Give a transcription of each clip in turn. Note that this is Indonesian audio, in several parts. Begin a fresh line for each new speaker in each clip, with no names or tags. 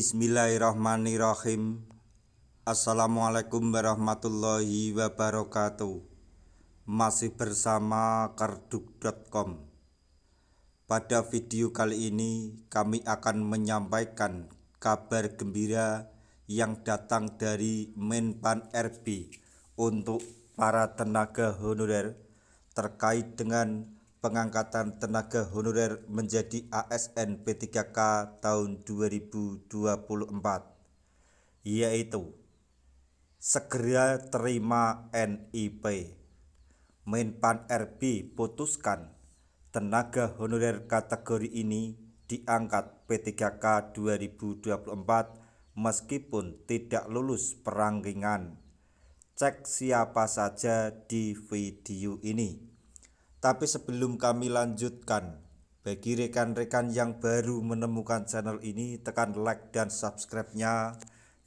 Bismillahirrahmanirrahim. Assalamualaikum warahmatullahi wabarakatuh. Masih bersama karduk.com. Pada video kali ini kami akan menyampaikan kabar gembira yang datang dari Menpan RB untuk para tenaga honorer terkait dengan pengangkatan tenaga honorer menjadi ASN P3K tahun 2024, yaitu segera terima NIP. Menpan RB putuskan tenaga honorer kategori ini diangkat P3K 2024 meskipun tidak lulus perangkingan. Cek siapa saja di video ini. Tapi sebelum kami lanjutkan, bagi rekan-rekan yang baru menemukan channel ini, tekan like dan subscribe-nya,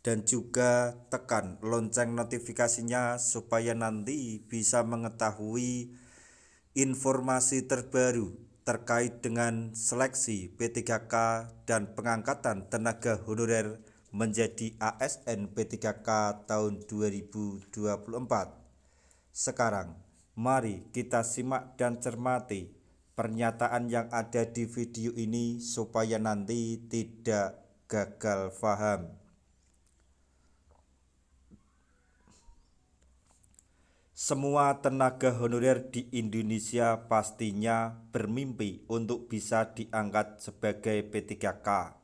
dan juga tekan lonceng notifikasinya supaya nanti bisa mengetahui informasi terbaru terkait dengan seleksi P3K dan pengangkatan tenaga honorer menjadi ASN P3K tahun 2024. Sekarang mari kita simak dan cermati pernyataan yang ada di video ini supaya nanti tidak gagal paham. Semua tenaga honorer di Indonesia pastinya bermimpi untuk bisa diangkat sebagai P3K.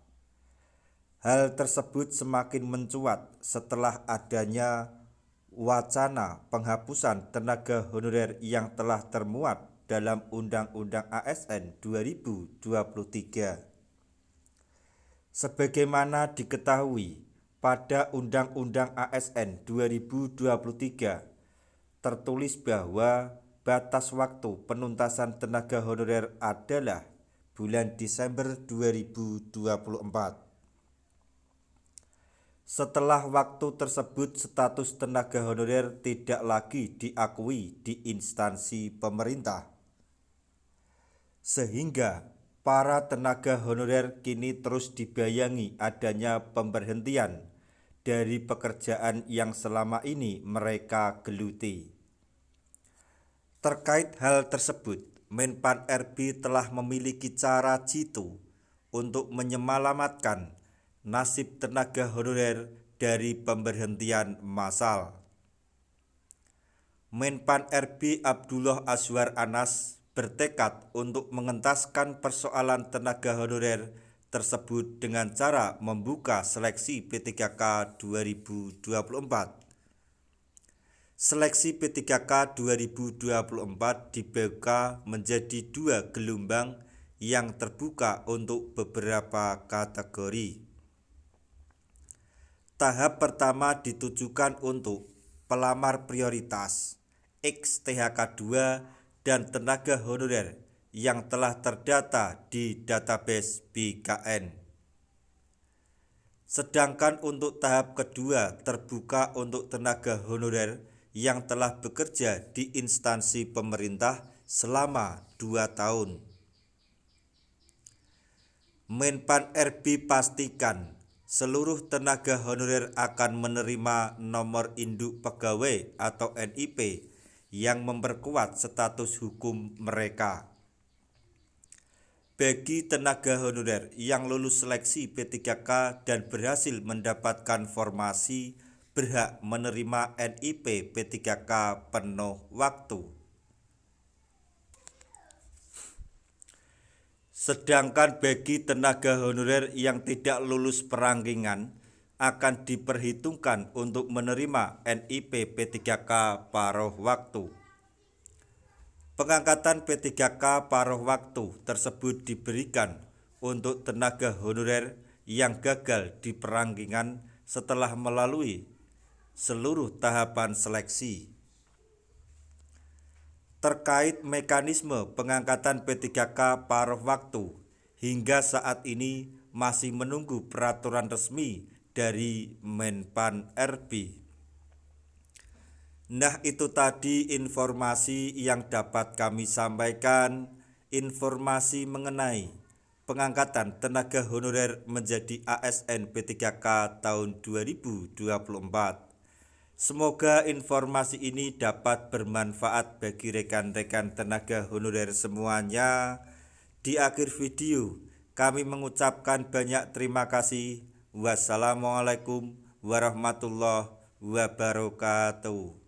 Hal tersebut semakin mencuat setelah adanya wacana penghapusan tenaga honorer yang telah termuat dalam Undang-Undang ASN 2023. Sebagaimana diketahui, pada Undang-Undang ASN 2023 tertulis bahwa batas waktu penuntasan tenaga honorer adalah bulan Desember 2024. Setelah waktu tersebut, status tenaga honorer tidak lagi diakui di instansi pemerintah, sehingga para tenaga honorer kini terus dibayangi adanya pemberhentian dari pekerjaan yang selama ini mereka geluti. Terkait hal tersebut, Menpan RB telah memiliki cara jitu untuk menyelamatkan nasib tenaga honorer dari pemberhentian massal. Menpan RB Abdullah Azwar Anas bertekad untuk mengentaskan persoalan tenaga honorer tersebut dengan cara membuka seleksi P3K 2024. Seleksi P3K 2024 dibuka menjadi 2 gelombang yang terbuka untuk beberapa kategori. Tahap pertama ditujukan untuk pelamar prioritas, ex-THK 2 dan tenaga honorer yang telah terdata di database BKN. Sedangkan untuk tahap kedua terbuka untuk tenaga honorer yang telah bekerja di instansi pemerintah selama 2 tahun. Menpan RB pastikan seluruh tenaga honorer akan menerima nomor induk pegawai atau NIP yang memperkuat status hukum mereka. Bagi tenaga honorer yang lulus seleksi P3K dan berhasil mendapatkan formasi, berhak menerima NIP P3K penuh waktu. Sedangkan bagi tenaga honorer yang tidak lulus perangkingan akan diperhitungkan untuk menerima NIP P3K paruh waktu. Pengangkatan P3K paruh waktu tersebut diberikan untuk tenaga honorer yang gagal di perangkingan setelah melalui seluruh tahapan seleksi. Terkait mekanisme pengangkatan P3K paruh waktu, hingga saat ini masih menunggu peraturan resmi dari Menpan RB. Nah, itu tadi informasi yang dapat kami sampaikan, informasi mengenai pengangkatan tenaga honorer menjadi ASN P3K tahun 2024. Semoga informasi ini dapat bermanfaat bagi rekan-rekan tenaga honorer semuanya. Di akhir video, kami mengucapkan banyak terima kasih. Wassalamualaikum warahmatullahi wabarakatuh.